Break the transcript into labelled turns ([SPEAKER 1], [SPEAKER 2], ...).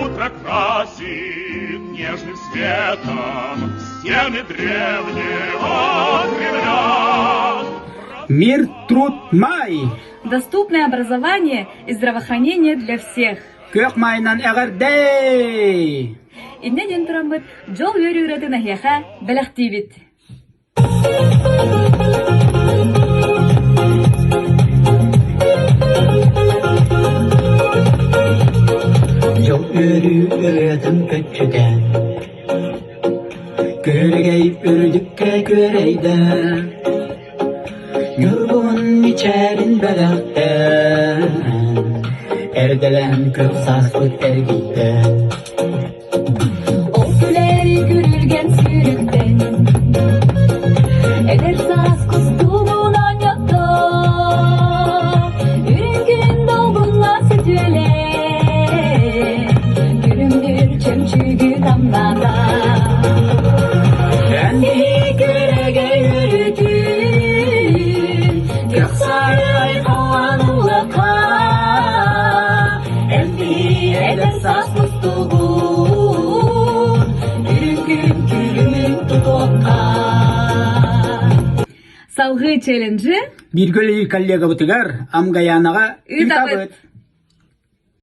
[SPEAKER 1] утро красит нежным светом стены древнего Кремля.
[SPEAKER 2] Мир, труд, май.
[SPEAKER 3] Доступное образование и здравоохранение для всех.
[SPEAKER 2] Көк майынан әгәрдей.
[SPEAKER 3] Иннеден турамбыт жол өрүрөтүн ахияха белектибит.
[SPEAKER 4] Yol örürdüm kökçüden, Görgey ürdükке göreyden, Yorgun içerin belakten, Erdelen kök saslık ergiden.
[SPEAKER 3] O güleri gürülgen sürükten, eder saz kustuğundan yatta, Ürün dolgunla sütüle, Gülümdür çömçügü damlada.
[SPEAKER 4] Kendi görege yürüdüm, Gök saray havanlıka, Elbi eder saz kustuğun, Ürün gülümün tutukka.
[SPEAKER 3] Салгы челленджи
[SPEAKER 2] Bir gölü kollega butigar, amgayanıga
[SPEAKER 3] Ütapıt.
[SPEAKER 2] ütapıt.